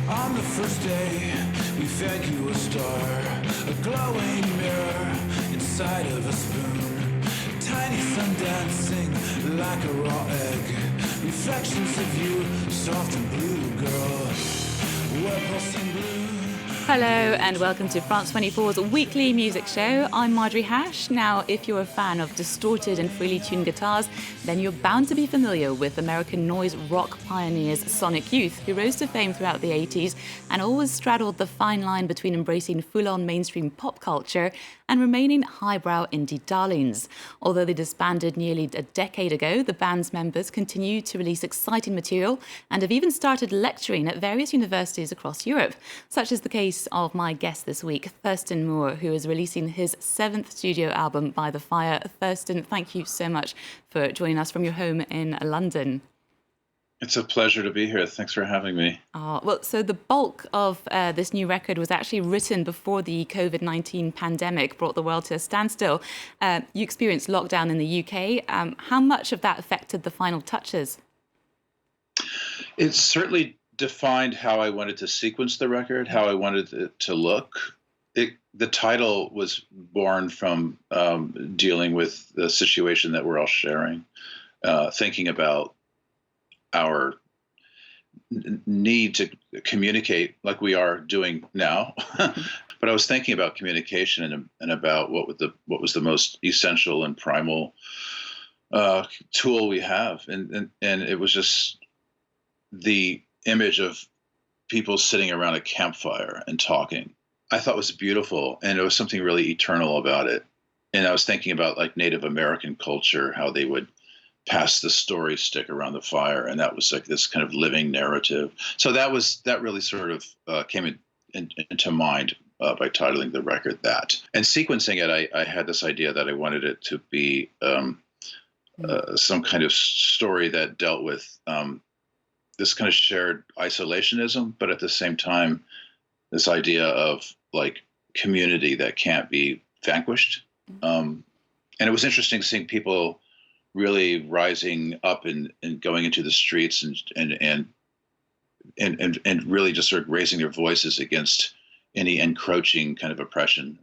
On the first day, we fed you a star, a glowing mirror inside of a spoon. Tiny sun dancing like a raw egg. Reflections of you, soft and blue, girl. We're pulsing blue. Hello and welcome to France 24's weekly music show. I'm Marjorie Hash. Now, if you're a fan of distorted and freely tuned guitars, then you're bound to be familiar with American noise rock pioneers Sonic Youth, who rose to fame throughout the 80s and always straddled the fine line between embracing full-on mainstream pop culture and remaining highbrow indie darlings. Although they disbanded nearly a decade ago, the band's members continue to release exciting material and have even started lecturing at various universities across Europe, such as the case of my guest this week, Thurston Moore, who is releasing his 7th studio album, By the Fire. Thurston, thank you so much for joining us from your home in London. It's a pleasure to be here. Thanks for having me. So the bulk of this new record was actually written before the COVID-19 pandemic brought the world to a standstill. You experienced lockdown in the UK. How much of that affected the final touches? It certainly defined how I wanted to sequence the record, how I wanted it to look. The title was born from dealing with the situation that we're all sharing, thinking about our need to communicate like we are doing now. But I was thinking about communication and about what was the most essential and primal tool we have. And it was just the image of people sitting around a campfire and talking. I thought was beautiful, and there was something really eternal about it. And I was thinking about like Native American culture, how they would pass the story stick around the fire, and that was like this kind of living narrative. So that really sort of came into mind by titling the record that. And sequencing it, I had this idea that I wanted it to be some kind of story that dealt with this kind of shared isolationism, but at the same time, this idea of like community that can't be vanquished. And it was interesting seeing people really rising up and going into the streets and really just sort of raising their voices against any encroaching kind of oppression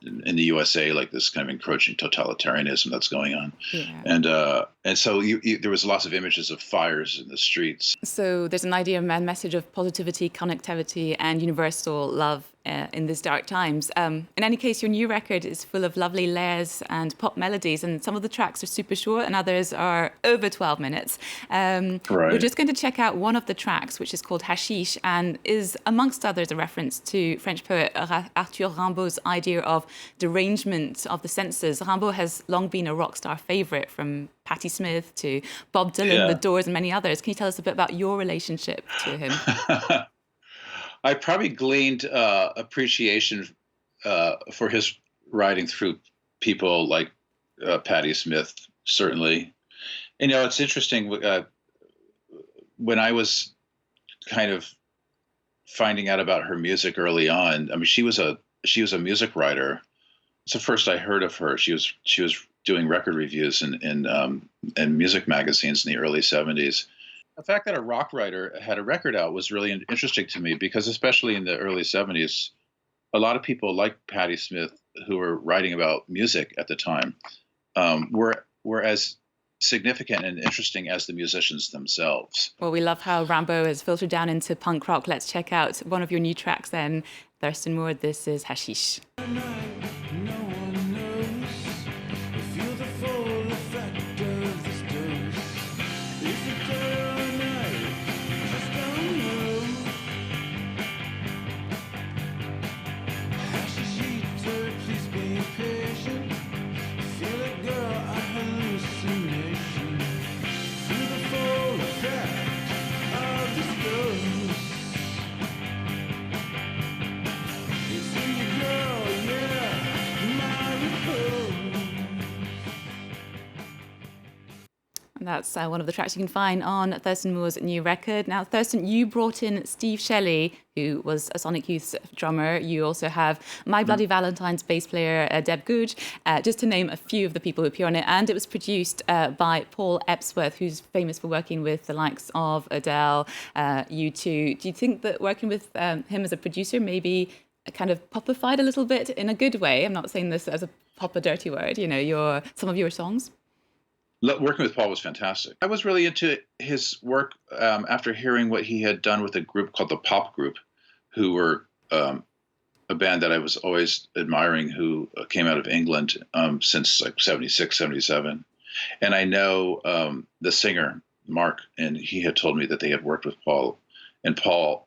in the USA, like this kind of encroaching totalitarianism that's going on. Yeah. And so there was lots of images of fires in the streets. So there's an idea, a message of positivity, connectivity, and universal love in these dark times. In any case, your new record is full of lovely layers and pop melodies, and some of the tracks are super short and others are over 12 minutes. Right. We're just going to check out one of the tracks, which is called Hashish, and is, amongst others, a reference to French poet Arthur Rimbaud's idea of derangement of the senses. Rimbaud has long been a rock star favourite, from Patti Smith to Bob Dylan, The Doors, and many others. Can you tell us a bit about your relationship to him? I probably gleaned appreciation for his writing through people like Patti Smith, certainly. You know, it's interesting. When I was kind of finding out about her music early on, I mean, she was a music writer. It's the first I heard of her. She was doing record reviews in music magazines in the early 70s. The fact that a rock writer had a record out was really interesting to me, because especially in the early 70s, a lot of people like Patti Smith who were writing about music at the time were as significant and interesting as the musicians themselves. Well, we love how Rimbaud has filtered down into punk rock. Let's check out one of your new tracks then. Thurston Moore, this is Hashish. It's in the girl, yeah. That's one of the tracks you can find on Thurston Moore's new record. Now, Thurston, you brought in Steve Shelley, who was a Sonic Youth's drummer. You also have My Bloody Valentine's bass player, Deb Googe, just to name a few of the people who appear on it. And it was produced by Paul Epsworth, who's famous for working with the likes of Adele, U2. Do you think that working with him as a producer maybe kind of popified a little bit in a good way? I'm not saying this as a pop a dirty word, some of your songs. Working with Paul was fantastic. I was really into his work after hearing what he had done with a group called the Pop Group, who were a band that I was always admiring, who came out of England since like 76, 77. And I know the singer, Mark, and he had told me that they had worked with Paul. And Paul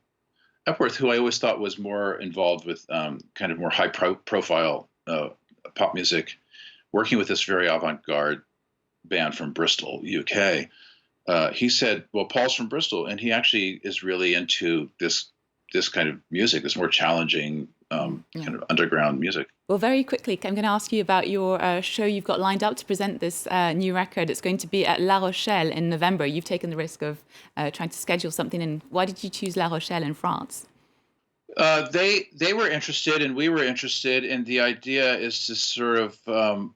Epworth, who I always thought was more involved with kind of more high-profile pop music, working with this very avant-garde band from Bristol, UK. He said, well, Paul's from Bristol, and he actually is really into this kind of music, this more challenging kind of underground music. Well, very quickly, I'm going to ask you about your show you've got lined up to present this new record. It's going to be at La Rochelle in November. You've taken the risk of trying to schedule something in. Why did you choose La Rochelle in France? They were interested, and we were interested, and the idea is to sort of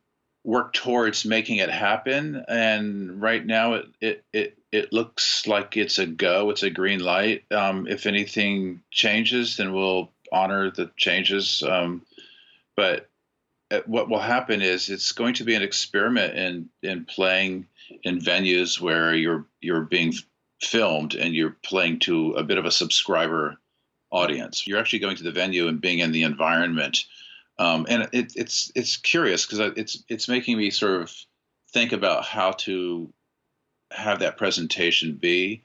work towards making it happen. And right now it looks like it's a go. It's a green light. If anything changes, then we'll honor the changes. But what will happen is it's going to be an experiment in playing in venues where you're being filmed and you're playing to a bit of a subscriber audience. You're actually going to the venue and being in the environment. And it's curious because it's making me sort of think about how to have that presentation be,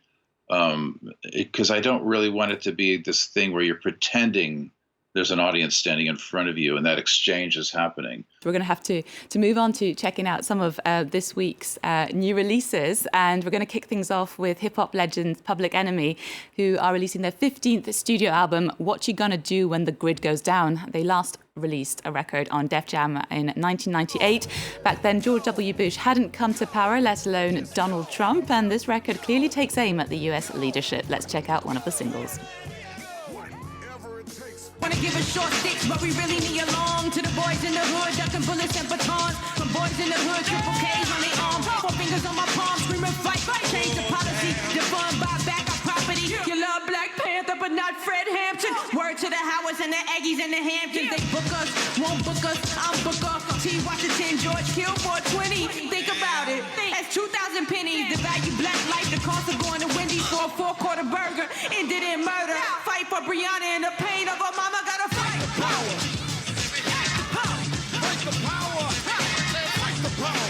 because I don't really want it to be this thing where you're pretending there's an audience standing in front of you and that exchange is happening. We're going to have to move on to checking out some of this week's new releases, and we're going to kick things off with hip-hop legends Public Enemy, who are releasing their 15th studio album, What You Gonna Do When the Grid Goes Down. They last released a record on Def Jam in 1998. Back then, George W. Bush hadn't come to power, let alone Donald Trump, and this record clearly takes aim at the US leadership. Let's check out one of the singles. Wanna give a short sticks, but we really need along to the boys in the hood, ducking bullets and batons. From boys in the hood, triple K's on their arms, 4 fingers on my palm, screaming fight, change the policy, defund, buy back our property. You love Black Panther, but not Fred Hampton. Word to the Howards and the Aggies and the Hamptons. They book us, won't book us, I'm Booker. T. Washington, George killed for 20. Think about it, that's 2,000 pennies. The value black life, the cost of going to Wendy's for a 4-quarter burger. Ended in murder. Fight for Breonna and the pain of her mama. Gotta fight the power. Fight the power. Fight the power. Fight the power.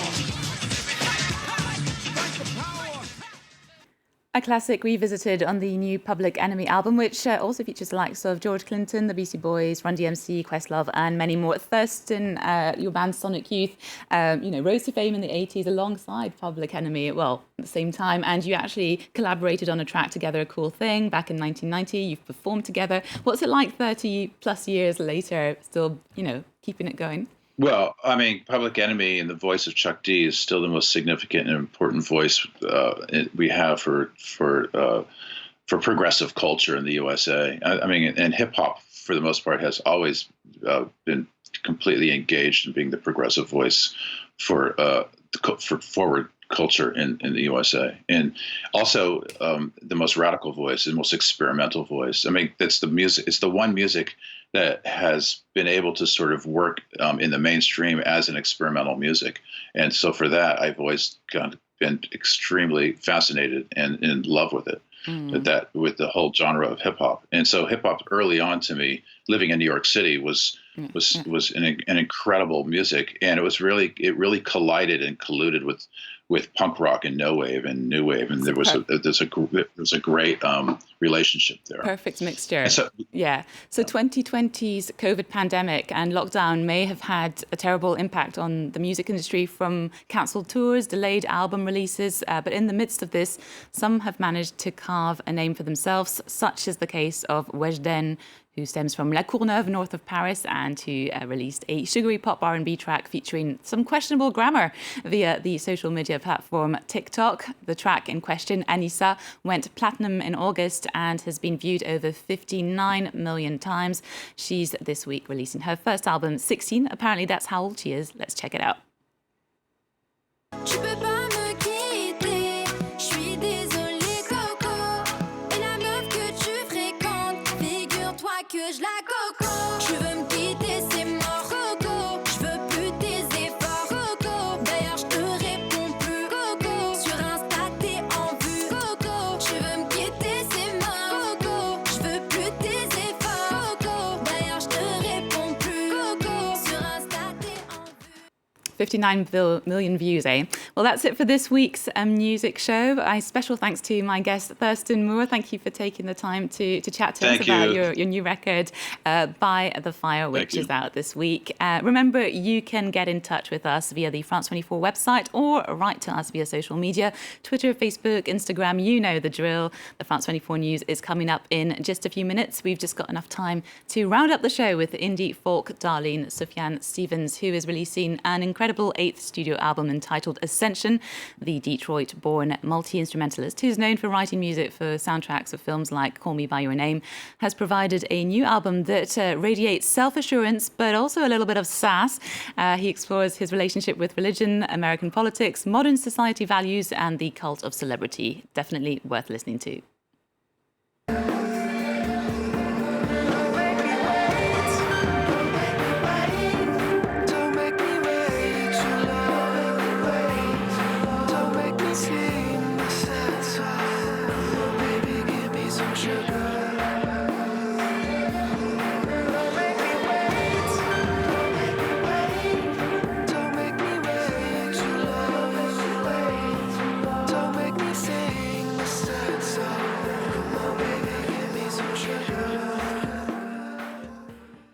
A classic revisited on the new Public Enemy album, which also features the likes of George Clinton, the Beastie Boys, Run DMC, Questlove, and many more. Thurston, your band Sonic Youth, rose to fame in the 80s alongside Public Enemy, well, at the same time, and you actually collaborated on a track together, A Cool Thing, back in 1990. You've performed together. What's it like 30 plus years later, still, keeping it going? Well, I mean, Public Enemy and the voice of Chuck D is still the most significant and important voice we have for progressive culture in the USA. I mean, and hip hop, for the most part, has always been completely engaged in being the progressive voice for forward culture in the USA, and also the most radical voice and most experimental voice. I mean, that's the music. It's the one music that has been able to sort of work in the mainstream as an experimental music. And so for that, I've always been extremely fascinated and in love with it, with the whole genre of hip hop. And so hip hop early on to me, living in New York City, was an incredible music. And it really collided and colluded with punk rock and no wave and new wave, and there was a great relationship there. Perfect mixture. So 2020's COVID pandemic and lockdown may have had a terrible impact on the music industry, from cancelled tours, delayed album releases. But in the midst of this, some have managed to carve a name for themselves, such as the case of Weshden who stems from La Courneuve, north of Paris, and who released a sugary pop R&B track featuring some questionable grammar via the social media platform TikTok. The track in question, Anissa, went platinum in August and has been viewed over 59 million times. She's this week releasing her first album, 16. Apparently that's how old she is. Let's check it out. Tu peux pas me quitter, je suis désolée Coco. Et la meuf que tu fréquentes, figure-toi que je la coco. Tu veux me quitter, c'est mort Coco. Je veux plus tes efforts Coco. D'ailleurs je te réponds plus Coco. Sur Insta t'es en vue Coco. Tu veux me quitter, c'est mort Coco. Je veux plus tes efforts Coco. D'ailleurs je te réponds plus Coco. Sur Insta t'es en vue. 59 million views, eh? Well, that's it for this week's music show. A special thanks to my guest, Thurston Moore. Thank you for taking the time to chat to us about your new record, By the Fire, which is out this week. Remember, you can get in touch with us via the France 24 website or write to us via social media, Twitter, Facebook, Instagram. You know the drill. The France 24 news is coming up in just a few minutes. We've just got enough time to round up the show with indie folk darling Sufjan Stevens, who is releasing an incredible 8th studio album entitled Ascension. The Detroit-born multi-instrumentalist, who's known for writing music for soundtracks of films like Call Me By Your Name, has provided a new album that radiates self-assurance, but also a little bit of sass. He explores his relationship with religion, American politics, modern society values, and the cult of celebrity. Definitely worth listening to.